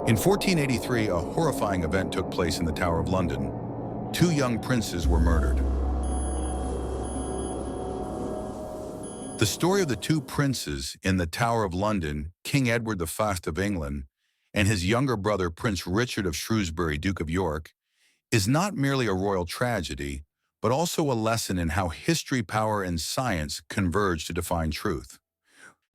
In 1483, a horrifying event took place in the Tower of London. Two young princes were murdered. The story of the two princes in the Tower of London, King Edward I of England, and his younger brother Prince Richard of Shrewsbury, Duke of York, is not merely a royal tragedy, but also a lesson in how history, power, and science converge to define truth.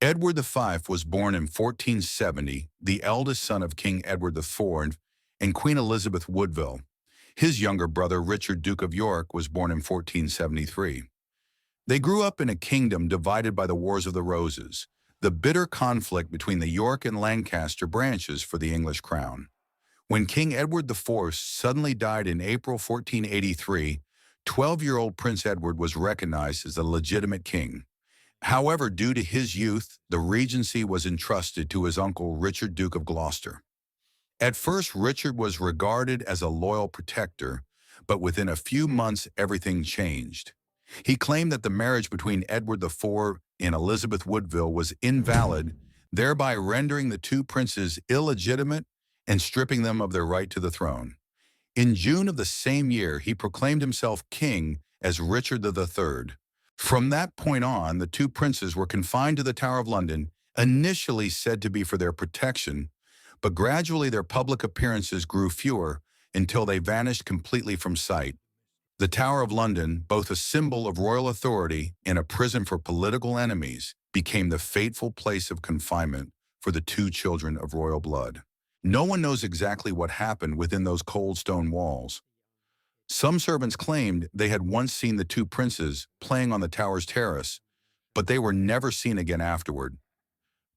Edward V was born in 1470, the eldest son of King Edward IV and Queen Elizabeth Woodville. His younger brother, Richard, Duke of York, was born in 1473. They grew up in a kingdom divided by the Wars of the Roses, the bitter conflict between the York and Lancaster branches for the English crown. When King Edward IV suddenly died in April 1483, 12-year-old Prince Edward was recognized as the legitimate king. However, due to his youth, the regency was entrusted to his uncle Richard, Duke of Gloucester. At first, Richard was regarded as a loyal protector, but within a few months everything changed. He claimed that the marriage between Edward IV and Elizabeth Woodville was invalid, thereby rendering the two princes illegitimate and stripping them of their right to the throne. In June of the same year, he proclaimed himself king as Richard III. From that point on, the two princes were confined to the Tower of London, initially said to be for their protection, but gradually their public appearances grew fewer until they vanished completely from sight. The Tower of London, both a symbol of royal authority and a prison for political enemies, became the fateful place of confinement for the two children of royal blood. No one knows exactly what happened within those cold stone walls. Some servants claimed they had once seen the two princes playing on the tower's terrace, but they were never seen again afterward.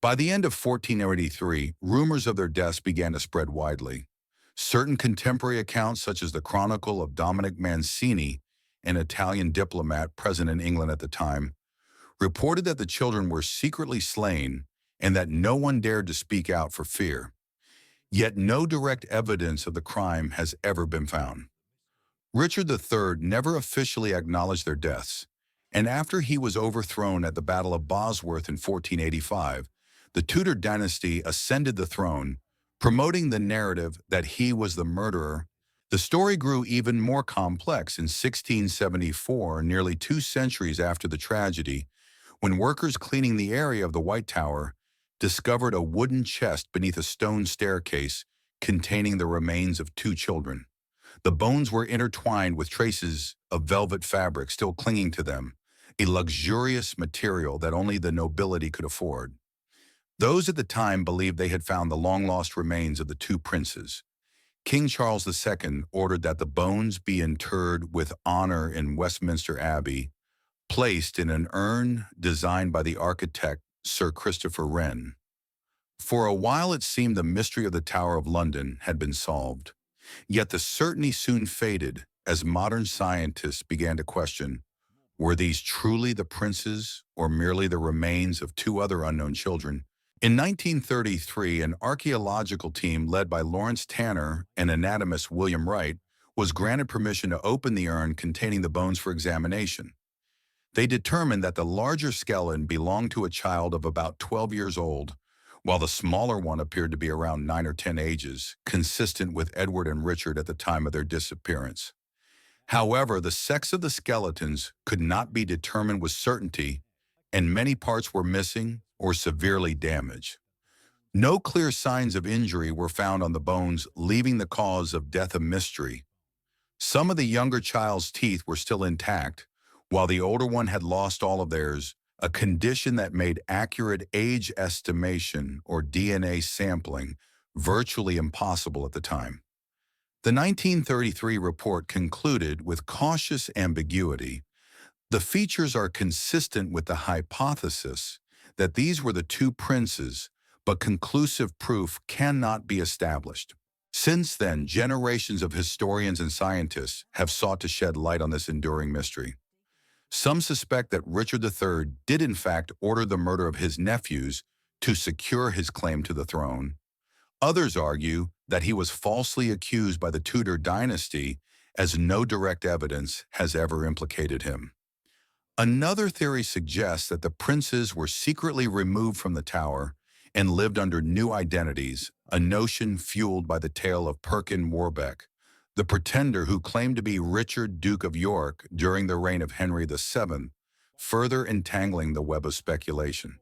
By the end of 1483, rumors of their deaths began to spread widely. Certain contemporary accounts, such as the Chronicle of Dominic Mancini, an Italian diplomat present in England at the time, reported that the children were secretly slain and that no one dared to speak out for fear. Yet no direct evidence of the crime has ever been found. Richard III never officially acknowledged their deaths, and after he was overthrown at the Battle of Bosworth in 1485, the Tudor dynasty ascended the throne, promoting the narrative that he was the murderer. The story grew even more complex in 1674, nearly 2 centuries after the tragedy, when workers cleaning the area of the White Tower discovered a wooden chest beneath a stone staircase containing the remains of 2 children. The bones were intertwined with traces of velvet fabric still clinging to them, a luxurious material that only the nobility could afford. Those at the time believed they had found the long-lost remains of the 2 princes. King Charles II ordered that the bones be interred with honor in Westminster Abbey, placed in an urn designed by the architect Sir Christopher Wren. For a while it seemed the mystery of the Tower of London had been solved. Yet the certainty soon faded as modern scientists began to question, were these truly the princes or merely the remains of 2 other unknown children? In 1933, an archaeological team led by Lawrence Tanner and anatomist William Wright was granted permission to open the urn containing the bones for examination. They determined that the larger skeleton belonged to a child of about 12 years old, while the smaller one appeared to be around 9 or 10 ages, consistent with Edward and Richard at the time of their disappearance. However, the sex of the skeletons could not be determined with certainty, and many parts were missing or severely damaged. No clear signs of injury were found on the bones, leaving the cause of death a mystery. Some of the younger child's teeth were still intact, while the older one had lost all of theirs, a condition that made accurate age estimation or DNA sampling virtually impossible at the time. The 1933 report concluded with cautious ambiguity. The features are consistent with the hypothesis that these were the 2 princes, but conclusive proof cannot be established. Since then, generations of historians and scientists have sought to shed light on this enduring mystery. Some suspect that Richard III did in fact order the murder of his nephews to secure his claim to the throne. Others argue that he was falsely accused by the Tudor dynasty, as no direct evidence has ever implicated him. Another theory suggests that the princes were secretly removed from the tower and lived under new identities, a notion fueled by the tale of Perkin Warbeck, the pretender who claimed to be Richard, Duke of York during the reign of Henry VII, further entangling the web of speculation.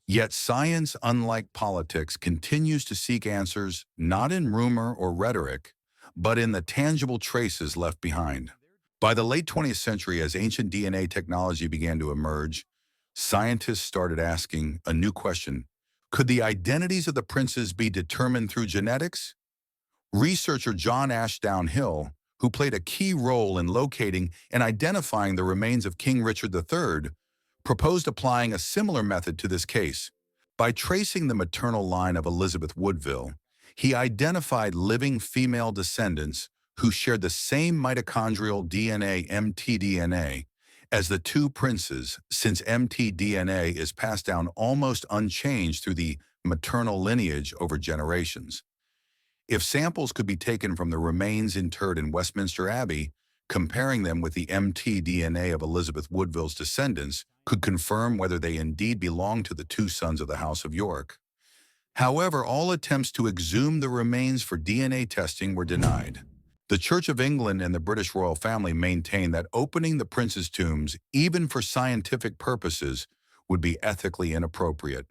Yet science, unlike politics, continues to seek answers not in rumor or rhetoric, but in the tangible traces left behind. By the late 20th century, as ancient DNA technology began to emerge, scientists started asking a new question. Could the identities of the princes be determined through genetics? Researcher John Ashdown Hill, who played a key role in locating and identifying the remains of King Richard III, proposed applying a similar method to this case. By tracing the maternal line of Elizabeth Woodville, he identified living female descendants who shared the same mitochondrial DNA, mtDNA, as the two princes, since mtDNA is passed down almost unchanged through the maternal lineage over generations. If samples could be taken from the remains interred in Westminster Abbey, comparing them with the mtDNA of Elizabeth Woodville's descendants could confirm whether they indeed belonged to the two sons of the House of York. However, all attempts to exhume the remains for DNA testing were denied. The Church of England and the British royal family maintained that opening the princes' tombs, even for scientific purposes, would be ethically inappropriate.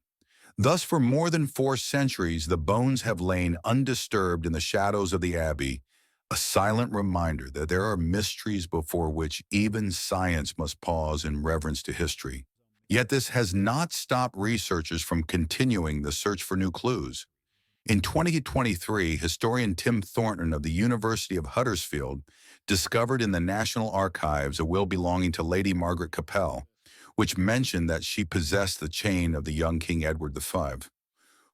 Thus, for more than 4 centuries, the bones have lain undisturbed in the shadows of the abbey, a silent reminder that there are mysteries before which even science must pause in reverence to history. Yet this has not stopped researchers from continuing the search for new clues. In 2023, historian Tim Thornton of the University of Huddersfield discovered in the National Archives a will belonging to Lady Margaret Capel, which mentioned that she possessed the chain of the young King Edward V.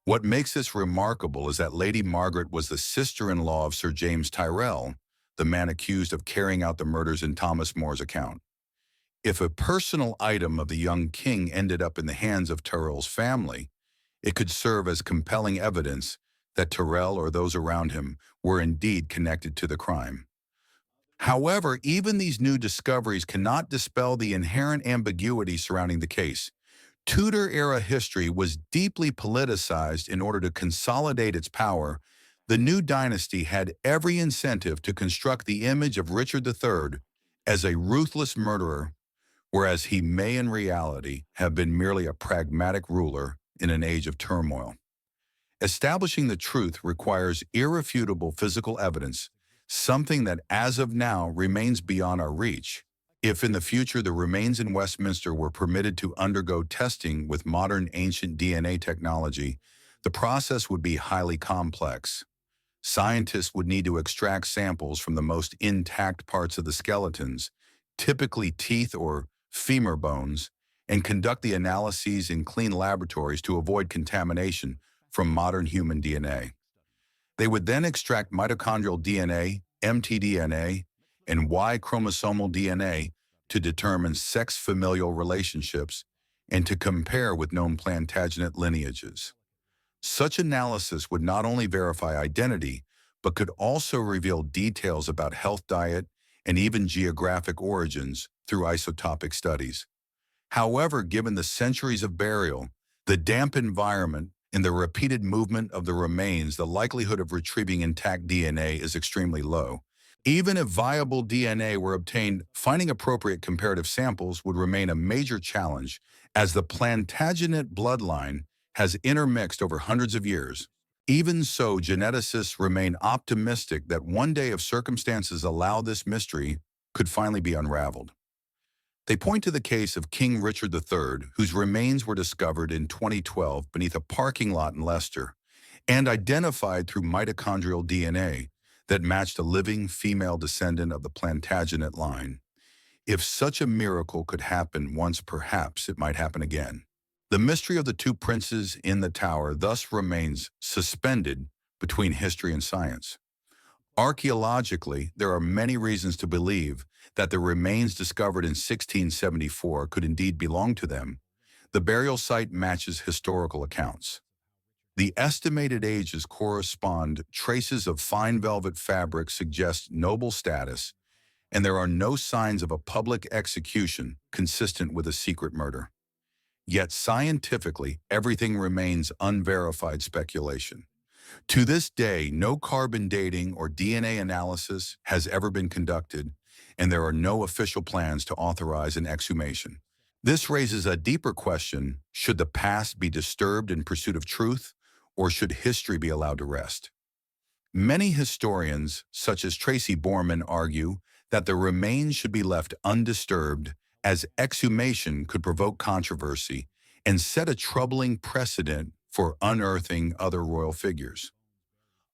What makes this remarkable is that Lady Margaret was the sister-in-law of Sir James Tyrrell, the man accused of carrying out the murders in Thomas More's account. If a personal item of the young king ended up in the hands of Tyrrell's family, it could serve as compelling evidence that Tyrrell or those around him were indeed connected to the crime. However, even these new discoveries cannot dispel the inherent ambiguity surrounding the case. Tudor-era history was deeply politicized in order to consolidate its power. The new dynasty had every incentive to construct the image of Richard III as a ruthless murderer, whereas he may in reality have been merely a pragmatic ruler in an age of turmoil. Establishing the truth requires irrefutable physical evidence, something that as of now remains beyond our reach. If in the future the remains in Westminster were permitted to undergo testing with modern ancient DNA technology, the process would be highly complex. Scientists would need to extract samples from the most intact parts of the skeletons, typically teeth or femur bones, and conduct the analyses in clean laboratories to avoid contamination from modern human DNA. They would then extract mitochondrial DNA, mtDNA, and Y chromosomal DNA to determine sex-familial relationships and to compare with known Plantagenet lineages. Such analysis would not only verify identity, but could also reveal details about health, diet, and even geographic origins through isotopic studies. However, given the centuries of burial, the damp environment, and the repeated movement of the remains, the likelihood of retrieving intact DNA is extremely low. Even if viable DNA were obtained, finding appropriate comparative samples would remain a major challenge, as the Plantagenet bloodline has intermixed over hundreds of years. Even so, geneticists remain optimistic that one day, if circumstances allow, this mystery could finally be unraveled. They point to the case of King Richard III, whose remains were discovered in 2012 beneath a parking lot in Leicester and identified through mitochondrial DNA that matched a living female descendant of the Plantagenet line. If such a miracle could happen once, perhaps it might happen again. The mystery of the two princes in the tower thus remains suspended between history and science. Archaeologically, there are many reasons to believe that the remains discovered in 1674 could indeed belong to them. The burial site matches historical accounts. The estimated ages correspond. Traces of fine velvet fabric suggest noble status, and there are no signs of a public execution consistent with a secret murder. Yet scientifically, everything remains unverified speculation. To this day, no carbon dating or DNA analysis has ever been conducted, and there are no official plans to authorize an exhumation. This raises a deeper question: should the past be disturbed in pursuit of truth, or should history be allowed to rest? Many historians, such as Tracy Borman, argue that the remains should be left undisturbed, as exhumation could provoke controversy and set a troubling precedent for unearthing other royal figures.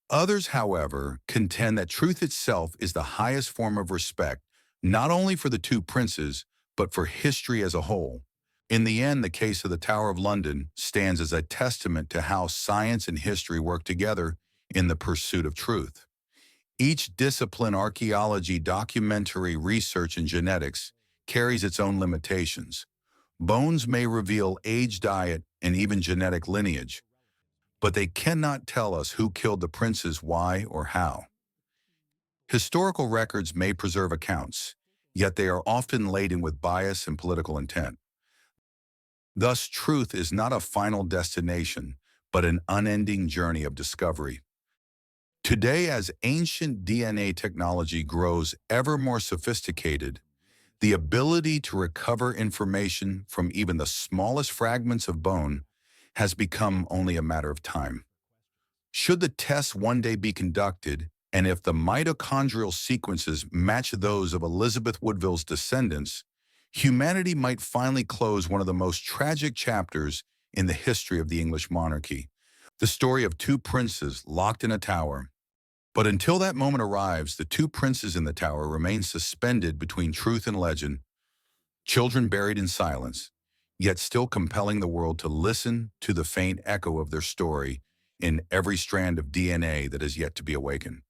Others, however, contend that truth itself is the highest form of respect, not only for the two princes, but for history as a whole. In the end, the case of the Tower of London stands as a testament to how science and history work together in the pursuit of truth. Each discipline, archaeology, documentary, research, and genetics, carries its own limitations. Bones may reveal age, diet, and even genetic lineage, but they cannot tell us who killed the princes, why, or how. Historical records may preserve accounts, yet they are often laden with bias and political intent. Thus, truth is not a final destination, but an unending journey of discovery. Today, as ancient DNA technology grows ever more sophisticated, the ability to recover information from even the smallest fragments of bone has become only a matter of time. Should the tests one day be conducted, and if the mitochondrial sequences match those of Elizabeth Woodville's descendants, humanity might finally close one of the most tragic chapters in the history of the English monarchy, the story of two princes locked in a tower. But until that moment arrives, the two princes in the tower remain suspended between truth and legend, children buried in silence, yet still compelling the world to listen to the faint echo of their story in every strand of DNA that is yet to be awakened.